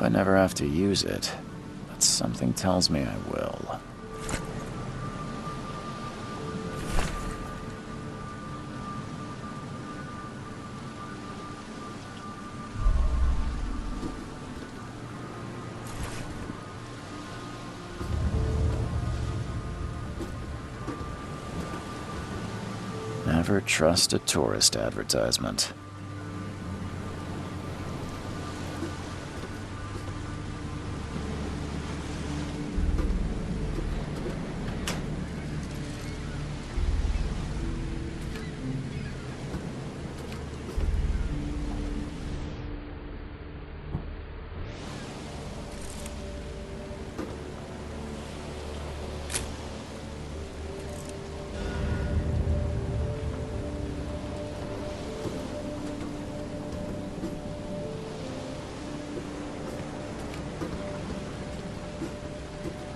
I never have to use it, but something tells me I will. Never trust a tourist advertisement.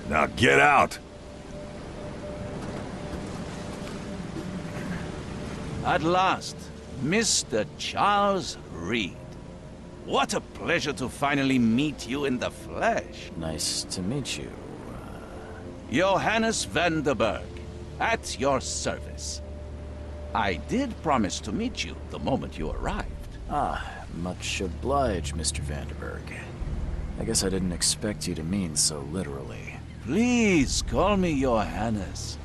Now get out! At last, Mr. Charles Reed. What a pleasure to finally meet you in the flesh. Nice to meet you. Johannes van der Berg, at your service. I did promise to meet you the moment you arrived. Ah, much obliged, Mr. Vanderberg. I guess I didn't expect you to mean so literally. Please call me Johannes.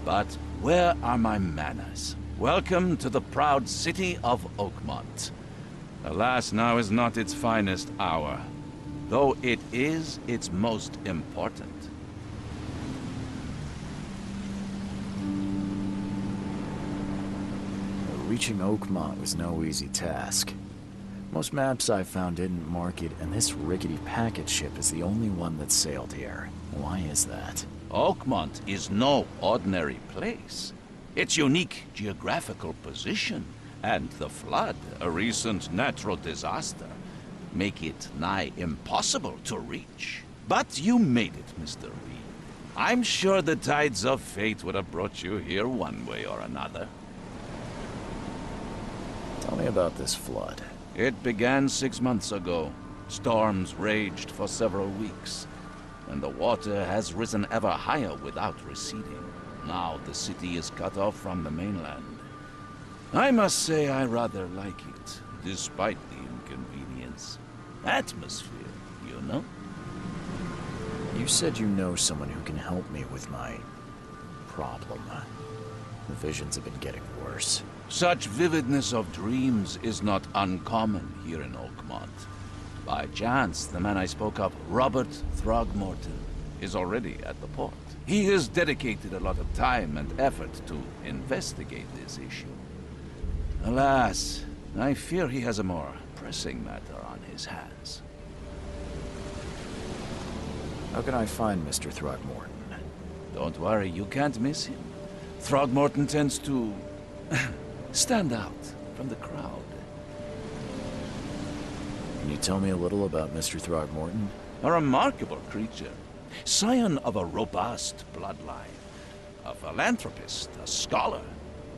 But where are my manners? Welcome to the proud city of Oakmont. Alas, now is not its finest hour, though it is its most important. Reaching Oakmont was no easy task. Most maps I found didn't mark it, and this rickety packet ship is the only one that sailed here. Why is that? Oakmont is no ordinary place. Its unique geographical position and the flood, a recent natural disaster, make it nigh impossible to reach. But you made it, Mr. Reed. I'm sure the tides of fate would have brought you here one way or another. Tell me about this flood. It began 6 months ago. Storms raged for several weeks, and the water has risen ever higher without receding. Now the city is cut off from the mainland. I must say I rather like it, despite the inconvenience. Atmosphere, you know? You said you know someone who can help me with my problem. The visions have been getting worse. Such vividness of dreams is not uncommon here in Oakmont. By chance, the man I spoke of, Robert Throgmorton, is already at the port. He has dedicated a lot of time and effort to investigate this issue. Alas, I fear he has a more pressing matter on his hands. How can I find Mr. Throgmorton? Don't worry, you can't miss him. Throgmorton tends to stand out from the crowd. Can you tell me a little about Mr. Throgmorton? A remarkable creature. Scion of a robust bloodline. A philanthropist, a scholar,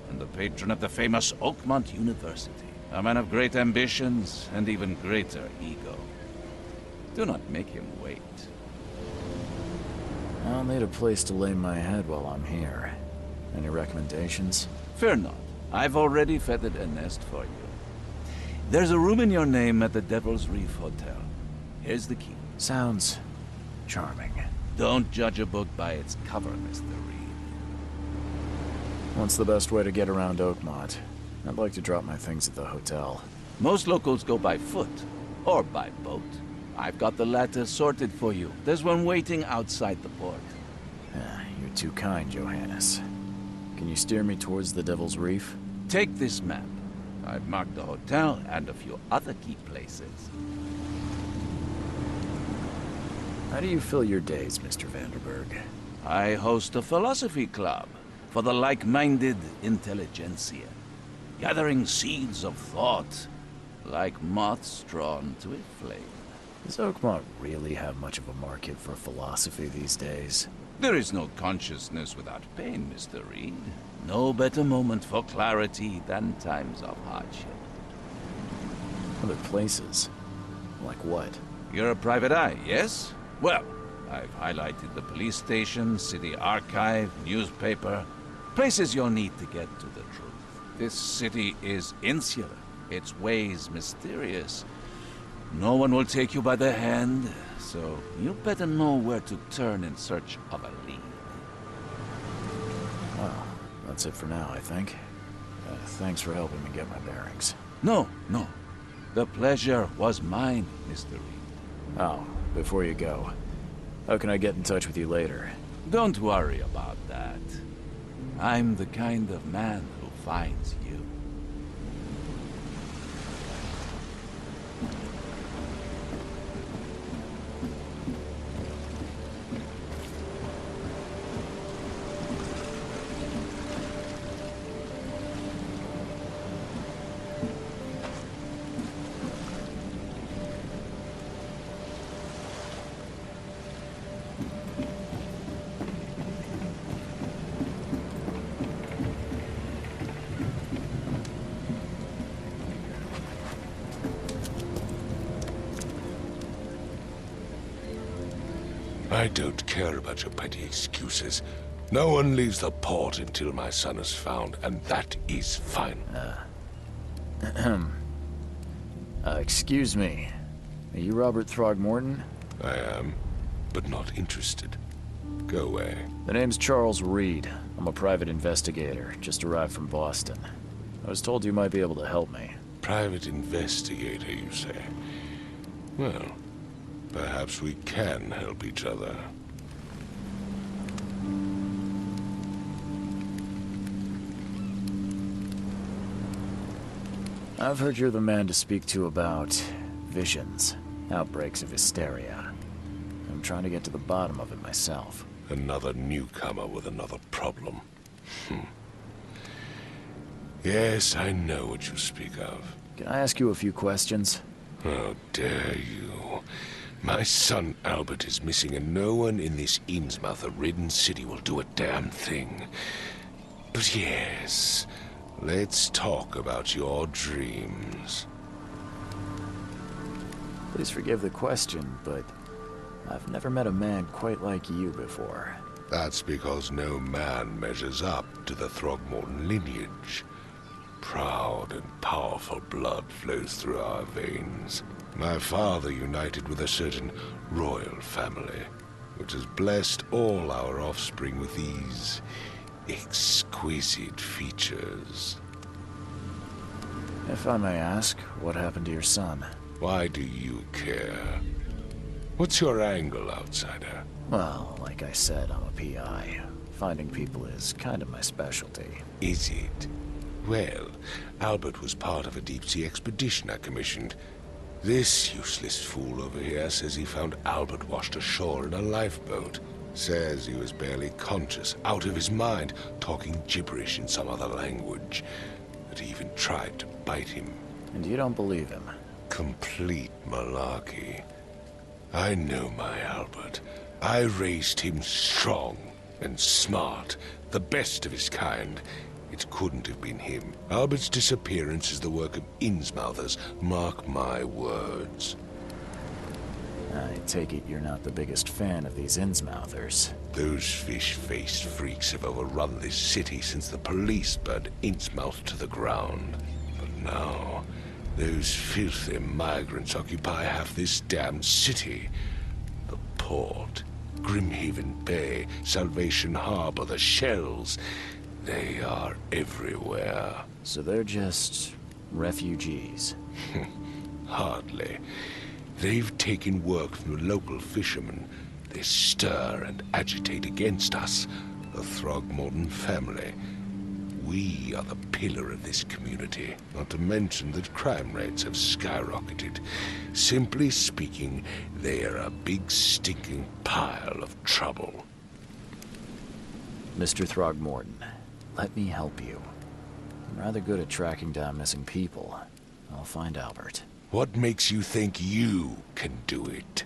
and the patron of the famous Oakmont University. A man of great ambitions and even greater ego. Do not make him wait. I'll need a place to lay my head while I'm here. Any recommendations? Fear not. I've already feathered a nest for you. There's a room in your name at the Devil's Reef Hotel. Here's the key. Sounds charming. Don't judge a book by its cover, Mr. Reed. What's the best way to get around Oakmont? I'd like to drop my things at the hotel. Most locals go by foot, or by boat. I've got the latter sorted for you. There's one waiting outside the port. You're too kind, Johannes. Can you steer me towards the Devil's Reef? Take this map. I've marked the hotel and a few other key places. How do you fill your days, Mr. Vanderberg? I host a philosophy club for the like-minded intelligentsia, gathering seeds of thought like moths drawn to a flame. Does Oakmont really have much of a market for philosophy these days? There is no consciousness without pain, Mr. Reed. No better moment for clarity than times of hardship. Other places? Like what? You're a private eye, yes? Well, I've highlighted the police station, city archive, newspaper. Places you'll need to get to the truth. This city is insular, its ways mysterious. No one will take you by the hand, so you better know where to turn in search of a lead. Well, that's it for now, I think. Thanks for helping me get my bearings. No. The pleasure was mine, Mr. Reed. Oh, before you go, how can I get in touch with you later? Don't worry about that. I'm the kind of man who finds you. I don't care about your petty excuses. No one leaves the port until my son is found, and that is fine. Excuse me. Are you Robert Throgmorton? I am, but not interested. Go away. The name's Charles Reed. I'm a private investigator, just arrived from Boston. I was told you might be able to help me. Private investigator, you say? Well, perhaps we can help each other. I've heard you're the man to speak to about visions, outbreaks of hysteria. I'm trying to get to the bottom of it myself. Another newcomer with another problem. Yes, I know what you speak of. Can I ask you a few questions? How dare you? My son Albert is missing, and no one in this Innsmouth-ridden city will do a damn thing. But yes, let's talk about your dreams. Please forgive the question, but I've never met a man quite like you before. That's because no man measures up to the Throgmorton lineage. Proud and powerful blood flows through our veins. My father united with a certain royal family, which has blessed all our offspring with these exquisite features. If I may ask, what happened to your son? Why do you care? What's your angle, outsider? Well, like I said, I'm a PI. Finding people is kind of my specialty. Is it? Well, Albert was part of a deep-sea expedition I commissioned. This useless fool over here says he found Albert washed ashore in a lifeboat. Says he was barely conscious, out of his mind, talking gibberish in some other language. That he even tried to bite him. And you don't believe him? Complete malarkey. I know my Albert. I raised him strong and smart, the best of his kind. It couldn't have been him. Albert's disappearance is the work of Innsmouthers, mark my words. I take it you're not the biggest fan of these Innsmouthers. Those fish-faced freaks have overrun this city since the police burned Innsmouth to the ground. But now, those filthy migrants occupy half this damned city. The port, Grimhaven Bay, Salvation Harbor, the shells. They are everywhere. So they're just refugees? Hardly. They've taken work from the local fishermen. They stir and agitate against us, the Throgmorton family. We are the pillar of this community, not to mention that crime rates have skyrocketed. Simply speaking, they are a big stinking pile of trouble. Mr. Throgmorton, let me help you. I'm rather good at tracking down missing people. I'll find Albert. What makes you think you can do it?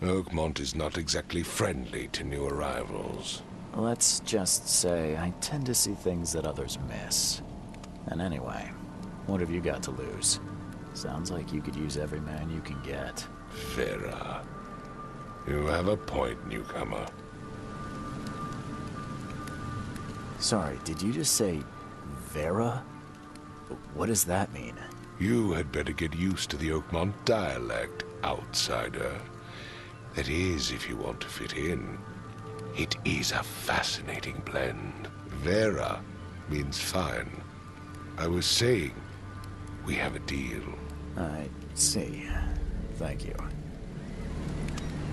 Oakmont is not exactly friendly to new arrivals. Let's just say I tend to see things that others miss. And anyway, what have you got to lose? Sounds like you could use every man you can get. Vera. You have a point, newcomer. Sorry, did you just say Vera? What does that mean? You had better get used to the Oakmont dialect, outsider. That is, if you want to fit in. It is a fascinating blend. Vera means fine. I was saying, we have a deal. I see. Thank you.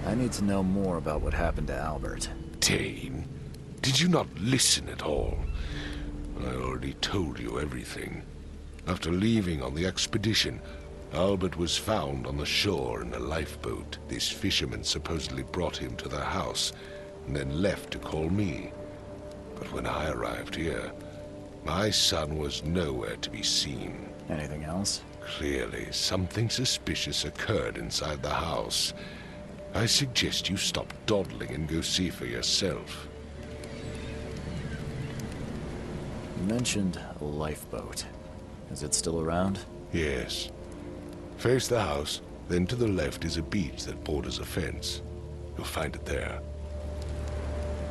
I need to know more about what happened to Albert. Dane, did you not listen at all? I already told you everything. After leaving on the expedition, Albert was found on the shore in a lifeboat. This fisherman supposedly brought him to their house, and then left to call me. But when I arrived here, my son was nowhere to be seen. Anything else? Clearly, something suspicious occurred inside the house. I suggest you stop dawdling and go see for yourself. You mentioned a lifeboat. Is it still around? Yes. Face the house, then to the left is a beach that borders a fence. You'll find it there.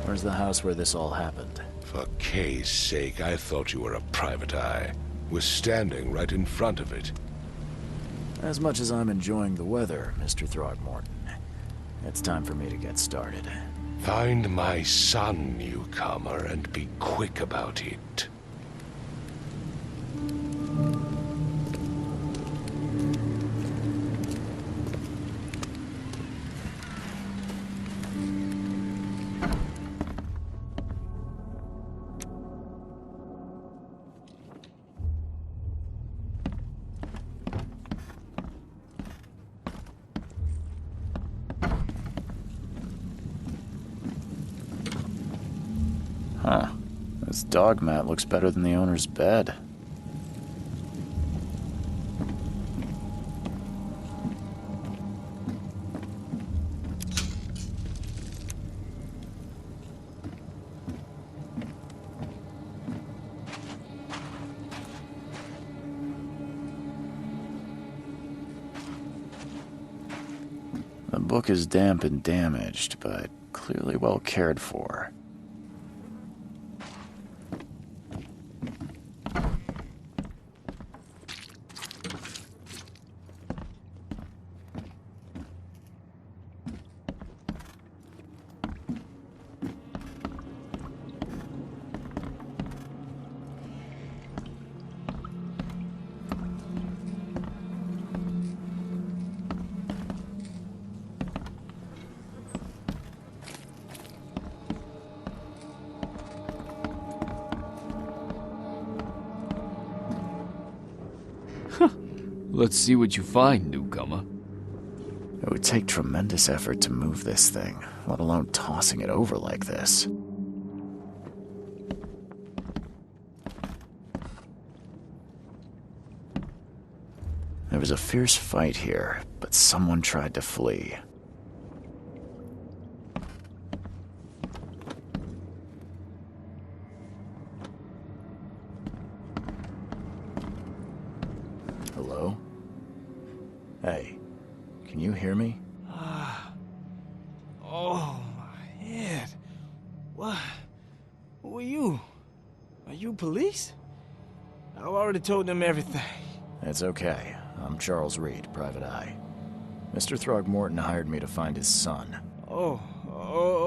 Where's the house where this all happened? For Kay's sake, I thought you were a private eye. We're standing right in front of it. As much as I'm enjoying the weather, Mr. Throgmorton, it's time for me to get started. Find my son, newcomer, and be quick about it. Huh. This dog mat looks better than the owner's bed. The book is damp and damaged, but clearly well cared for. Let's see what you find, newcomer. It would take tremendous effort to move this thing, let alone tossing it over like this. There was a fierce fight here, but someone tried to flee. Hello? Hey, can you hear me? Oh, my head. What? Who are you? Are you police? I've already told them everything. It's okay. I'm Charles Reed, Private Eye. Mr. Throgmorton hired me to find his son. Oh,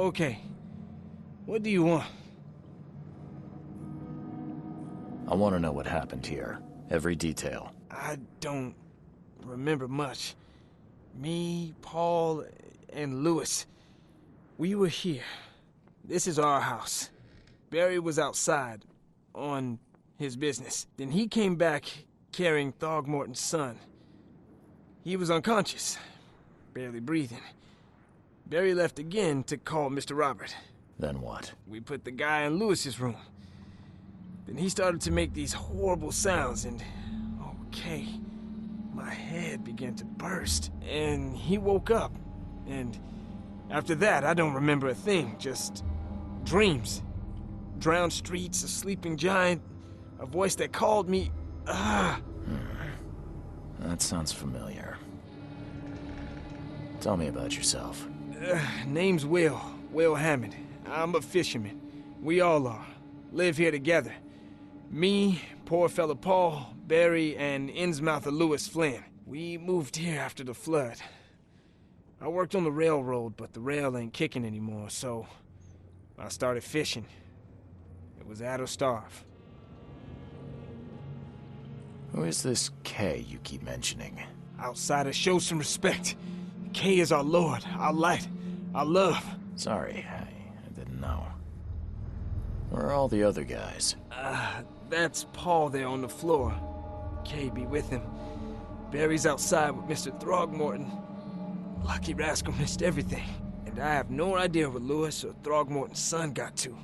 okay. What do you want? I want to know what happened here. Every detail. I don't remember much. Me, Paul, and Lewis. We were here. This is our house. Barry was outside, on his business. Then he came back carrying Throgmorton's son. He was unconscious, barely breathing. Barry left again to call Mr. Robert. Then what? We put the guy in Lewis's room. Then he started to make these horrible sounds and... okay. My head began to burst, and he woke up. And after that, I don't remember a thing, just dreams. Drowned streets, a sleeping giant, a voice that called me. That sounds familiar. Tell me about yourself. Name's Will Hammond. I'm a fisherman. We all are. Live here together. Me, poor fella Paul, Barry, and Innsmouth Lewis Flynn. We moved here after the flood. I worked on the railroad, but the rail ain't kicking anymore, so I started fishing. It was add or starve. Who is this K you keep mentioning? Outsiders, show some respect. K is our lord, our light, our love. Sorry, I didn't know. Where are all the other guys? That's Paul there on the floor. K be with him. Barry's outside with Mr. Throgmorton. Lucky rascal missed everything. And I have no idea what Lewis or Throgmorton's son got to.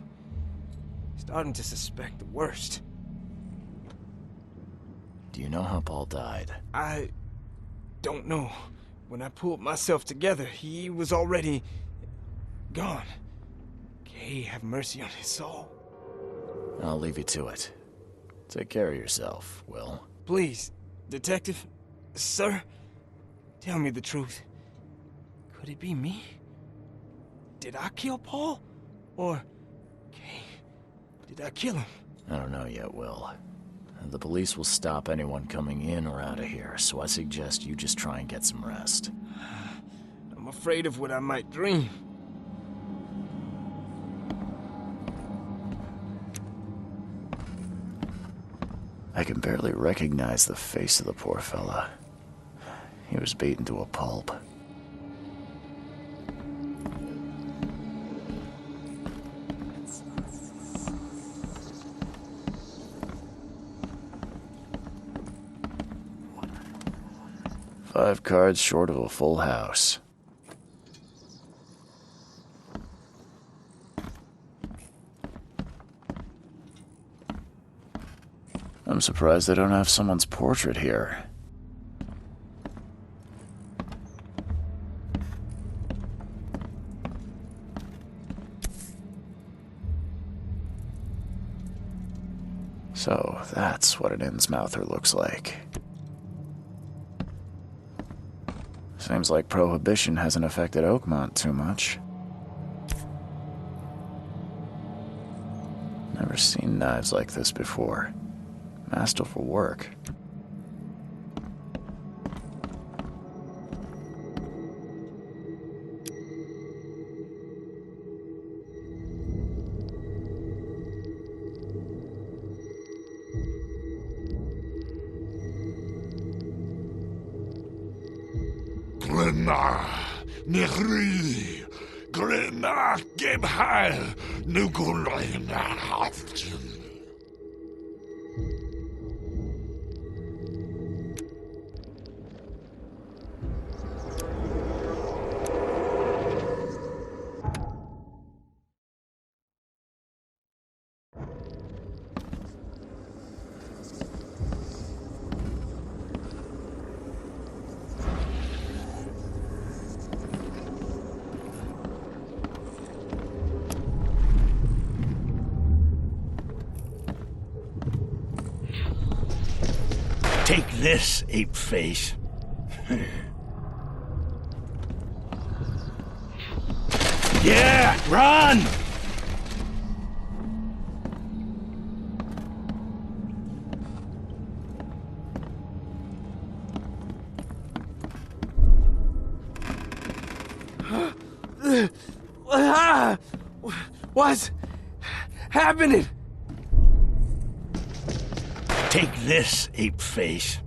Starting to suspect the worst. Do you know how Paul died? I don't know. When I pulled myself together, he was already gone. Kay, have mercy on his soul. I'll leave you to it. Take care of yourself, Will. Please, Detective, sir, tell me the truth. Could it be me? Did I kill Paul? Or, Kay, did I kill him? I don't know yet, Will. The police will stop anyone coming in or out of here, so I suggest you just try and get some rest. I'm afraid of what I might dream. I can barely recognize the face of the poor fella. He was beaten to a pulp. Five cards short of a full house. I'm surprised they don't have someone's portrait here. So, that's what an Innsmouther looks like. Seems like Prohibition hasn't affected Oakmont too much. Never seen knives like this before. Masterful work. Glenna, Nehri, Glenna, Gebhal, Nugulina, Haftin. Take this, ape face. Yeah, run! What's happening? Take this, ape face.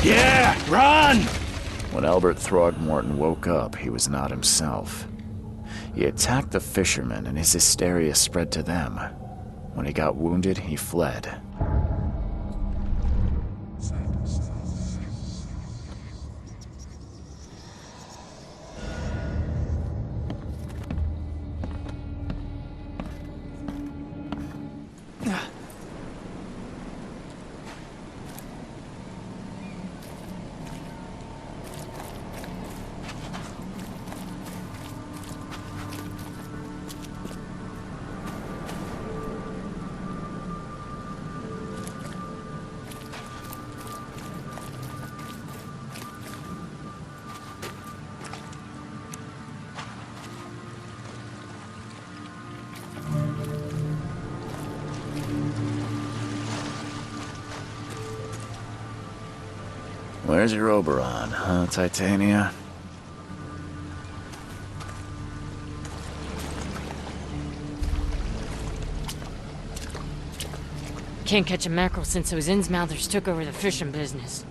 Yeah, run! When Albert Throgmorton woke up, he was not himself. He attacked the fishermen, and his hysteria spread to them. When he got wounded, he fled. Where's your Oberon, huh, Titania? Can't catch a mackerel since those Innsmouthers took over the fishing business.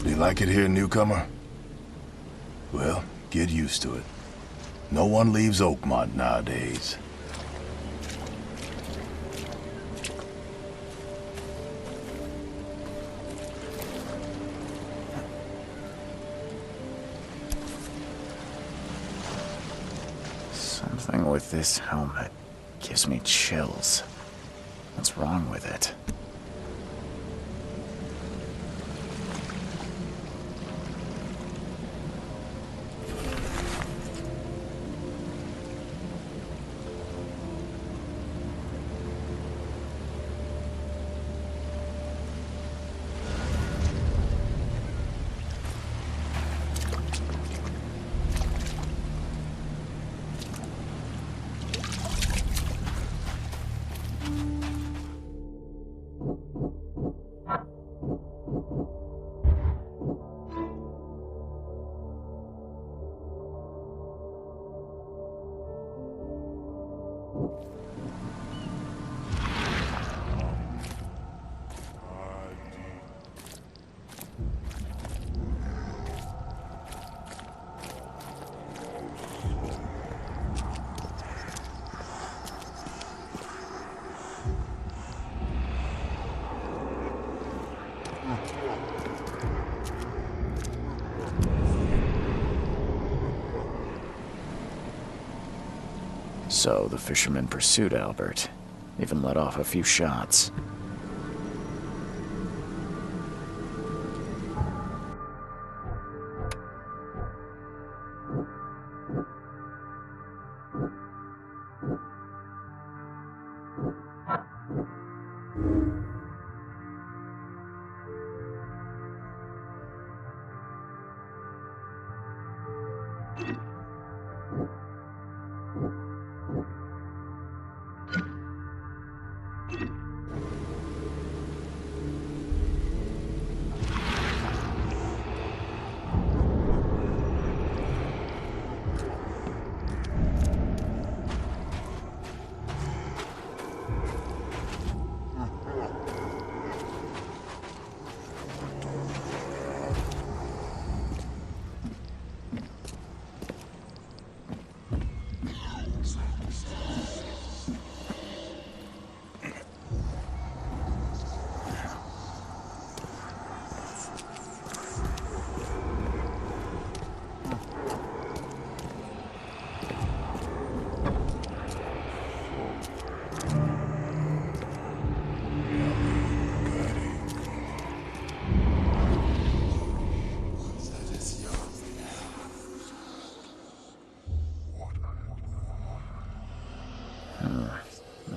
Do you like it here, newcomer? Well, get used to it. No one leaves Oakmont nowadays. Something with this helmet gives me chills. What's wrong with it? So the fisherman pursued Albert, even let off a few shots.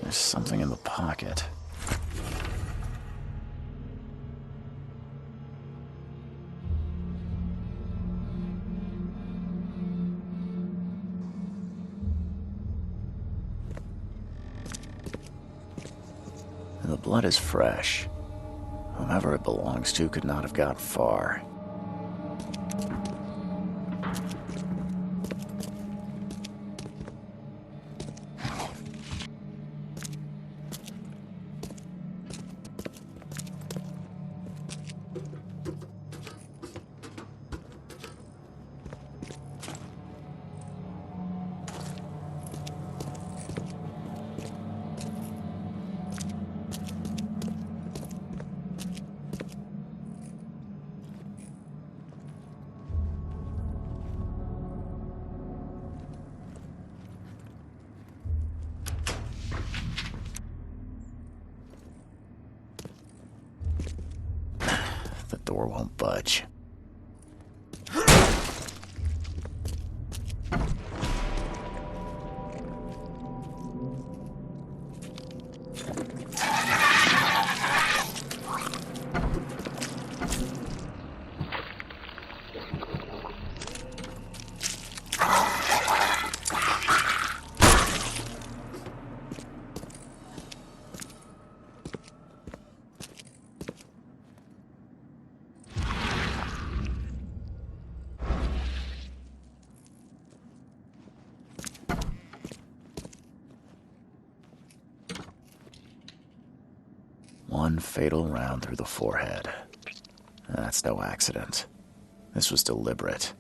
There's something in the pocket. The blood is fresh. Whomever it belongs to could not have got far. The door won't budge. One fatal round through the forehead. That's no accident. This was deliberate.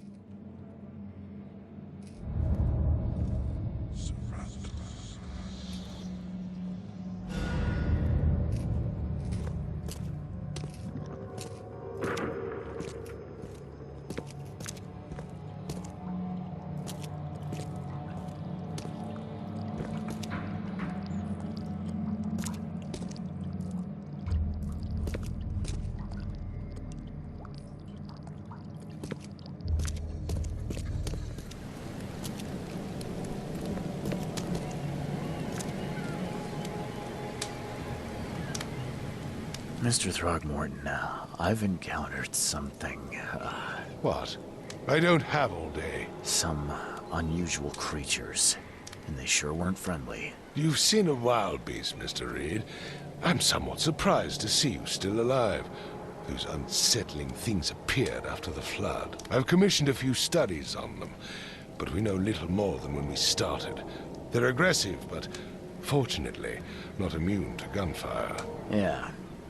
Mr. Throgmorton, I've encountered something, What? I don't have all day. some unusual creatures, and they sure weren't friendly. You've seen a wild beast, Mr. Reed. I'm somewhat surprised to see you still alive. Those unsettling things appeared after the flood. I've commissioned a few studies on them, but we know little more than when we started. They're aggressive, but fortunately not immune to gunfire. Yeah,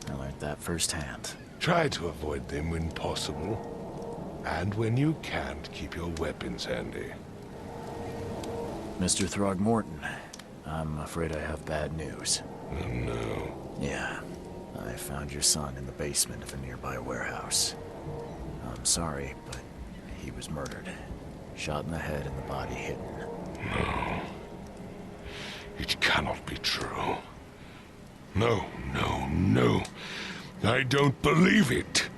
I learned that firsthand. Try to avoid them when possible. And when you can't, keep your weapons handy. Mr. Throgmorton, I'm afraid I have bad news. Oh, no. Yeah, I found your son in the basement of a nearby warehouse. I'm sorry, but he was murdered. Shot in the head and the body hidden. No. It cannot be true. No, no, no. I don't believe it.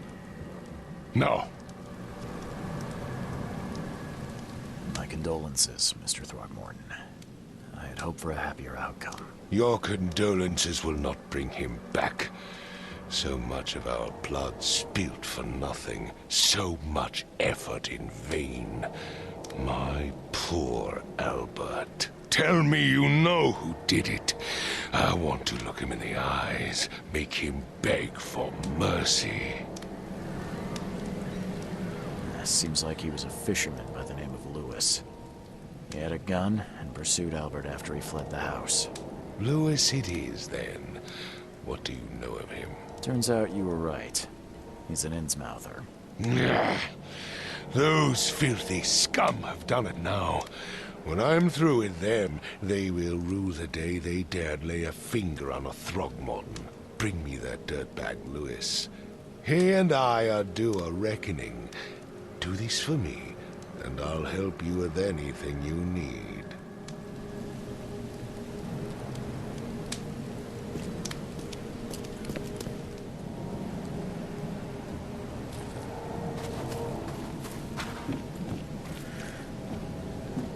No. My condolences, Mr. Throgmorton. I had hoped for a happier outcome. Your condolences will not bring him back. So much of our blood spilt for nothing. So much effort in vain. My poor Albert. Tell me you know who did it. I want to look him in the eyes, make him beg for mercy. Seems like he was a fisherman by the name of Lewis. He had a gun and pursued Albert after he fled the house. Lewis it is, then. What do you know of him? Turns out you were right. He's an Innsmouther. Those filthy scum have done it now. When I'm through with them, they will rue the day they dared lay a finger on a Throgmorton. Bring me that dirtbag, Lewis. He and I are due a reckoning. Do this for me, and I'll help you with anything you need.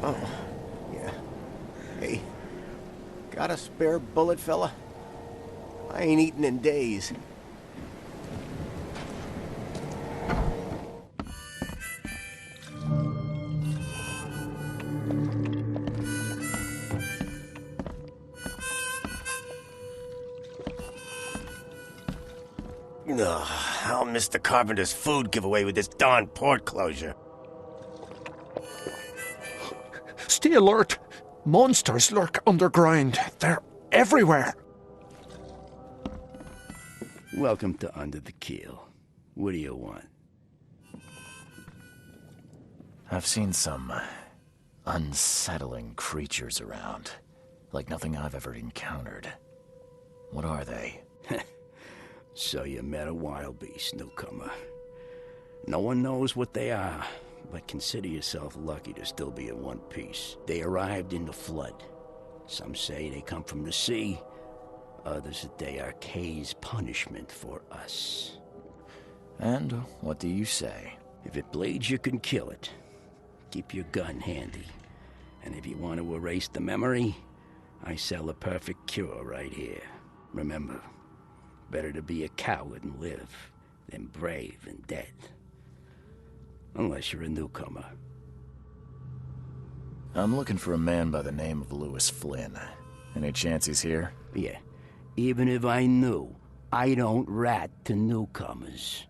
Oh, yeah. Hey, got a spare bullet, fella? I ain't eaten in days. Ugh, I'll miss the carpenter's food giveaway with this darn port closure. Stay alert! Monsters lurk underground. They're everywhere. Welcome to Under the Keel. What do you want? I've seen some unsettling creatures around. Like nothing I've ever encountered. What are they? So you met a wild beast, newcomer. No one knows what they are, but consider yourself lucky to still be in one piece. They arrived in the flood. Some say they come from the sea. Others that they are Kay's punishment for us. And what do you say? If it bleeds, you can kill it. Keep your gun handy. And if you want to erase the memory, I sell a perfect cure right here. Remember, better to be a coward and live than brave and dead. Unless you're a newcomer. I'm looking for a man by the name of Lewis Flynn. Any chance he's here? Yeah. Even if I knew, I don't rat to newcomers.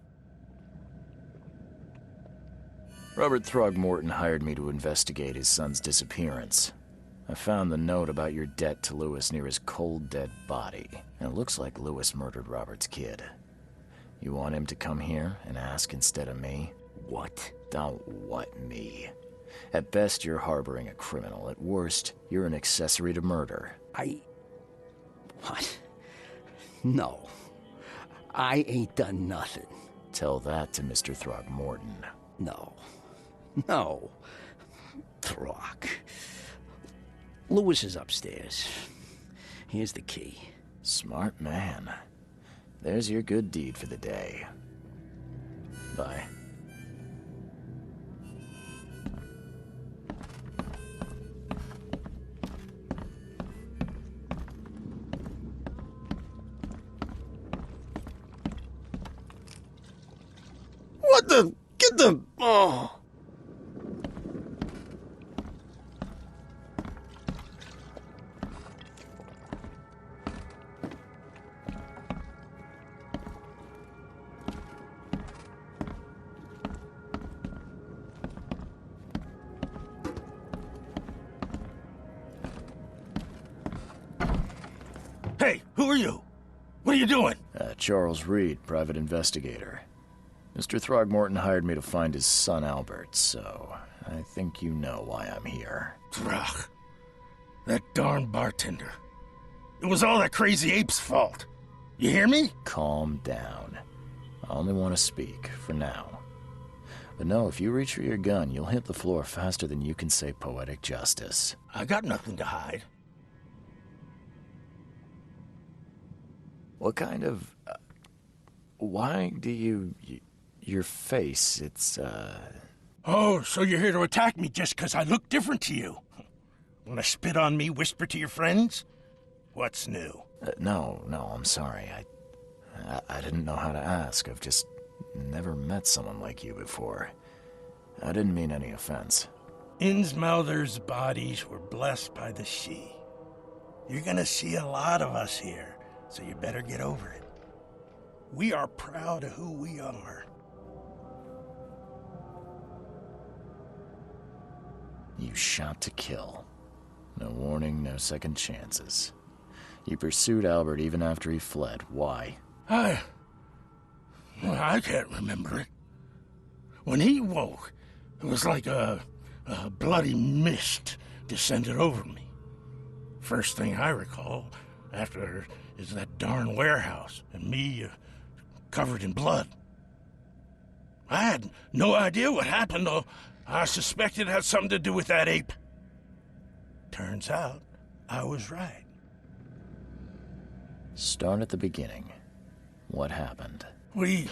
Robert Throgmorton hired me to investigate his son's disappearance. I found the note about your debt to Lewis near his cold, dead body, and it looks like Lewis murdered Robert's kid. You want him to come here and ask instead of me? What? Don't what me. At best, you're harboring a criminal. At worst, you're an accessory to murder. What? No. I ain't done nothing. Tell that to Mr. Throgmorton. No. No. Throg. Lewis is upstairs. Here's the key. Smart man. There's your good deed for the day. Bye. What the? Get the... Oh. Hey, who are you? What are you doing? Charles Reed, private investigator. Mr. Throgmorton hired me to find his son Albert, so I think you know why I'm here. Throg. That darn bartender. It was all that crazy ape's fault. You hear me? Calm down. I only want to speak, for now. But no, if you reach for your gun, you'll hit the floor faster than you can say poetic justice. I got nothing to hide. What kind of... why do you... your face, it's, Oh, so you're here to attack me just 'cause I look different to you? Wanna spit on me, whisper to your friends? What's new? No, I'm sorry. I didn't know how to ask. I've just never met someone like you before. I didn't mean any offense. Innsmouth's bodies were blessed by the she. You're gonna see a lot of us here, so you better get over it. We are proud of who we are. You shot to kill. No warning, no second chances. You pursued Albert even after he fled. Why? I can't remember it. When he woke, it was like a bloody mist descended over me. First thing I recall after is that darn warehouse and me covered in blood. I had no idea what happened, though I suspected it had something to do with that ape. Turns out, I was right. Start at the beginning. What happened? We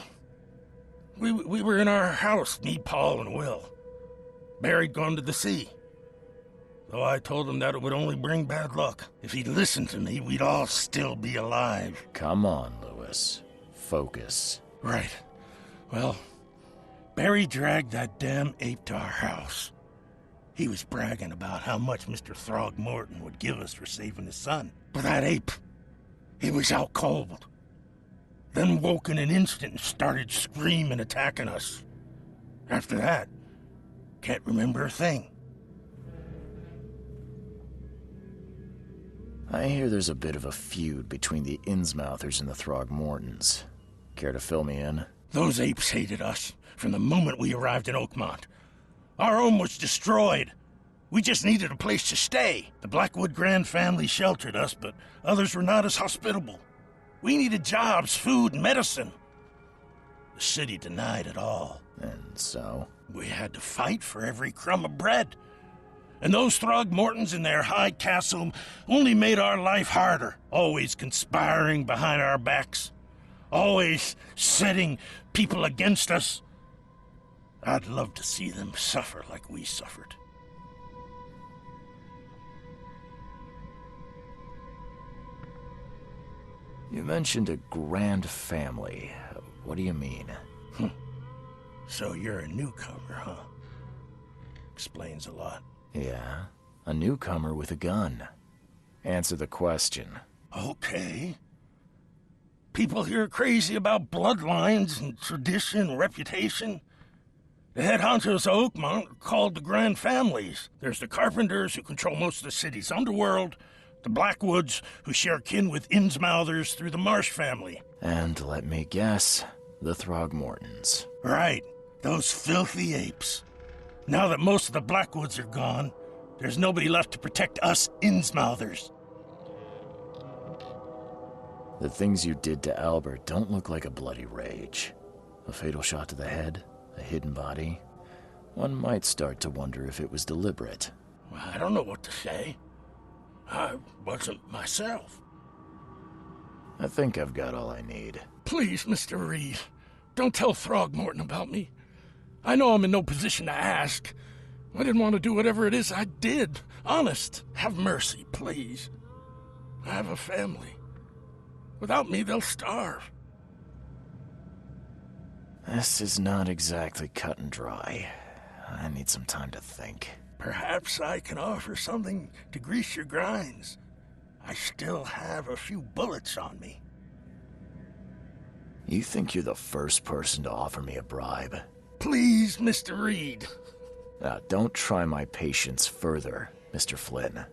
were in our house, me, Paul, and Will. Barry'd gone to the sea. Though I told him that it would only bring bad luck. If he'd listened to me, we'd all still be alive. Come on, Lewis. Focus. Right. Well, Barry dragged that damn ape to our house. He was bragging about how much Mr. Throgmorton would give us for saving his son. But that ape, he was out cold. Then woke in an instant and started screaming, attacking us. After that, can't remember a thing. I hear there's a bit of a feud between the Innsmouthers and the Throgmortons. Care to fill me in? Those apes hated us from the moment we arrived in Oakmont. Our home was destroyed. We just needed a place to stay. The Blackwood Grand family sheltered us, but others were not as hospitable. We needed jobs, food, and medicine. The city denied it all. And so? We had to fight for every crumb of bread. And those Throgmortons in their high castle only made our life harder, always conspiring behind our backs, always setting people against us. I'd love to see them suffer like we suffered. You mentioned a grand family. What do you mean? So you're a newcomer, huh? Explains a lot. Yeah, a newcomer with a gun. Answer the question. Okay. People here are crazy about bloodlines and tradition and reputation. The head honchos of Oakmont are called the Grand Families. There's the Carpenters, who control most of the city's underworld, the Blackwoods, who share kin with Innsmouthers through the Marsh family. And let me guess, the Throgmortons. Right, those filthy apes. Now that most of the Blackwoods are gone, there's nobody left to protect us Innsmouthers. The things you did to Albert don't look like a bloody rage. A fatal shot to the head, a hidden body. One might start to wonder if it was deliberate. Well, I don't know what to say. I wasn't myself. I think I've got all I need. Please, Mr. Reed, don't tell Throgmorton about me. I know I'm in no position to ask. I didn't want to do whatever it is I did. Honest, have mercy, please. I have a family. Without me, they'll starve. This is not exactly cut and dry. I need some time to think. Perhaps I can offer something to grease your grinds. I still have a few bullets on me. You think you're the first person to offer me a bribe? Please, Mr. Reed. Now, don't try my patience further, Mr. Flynn.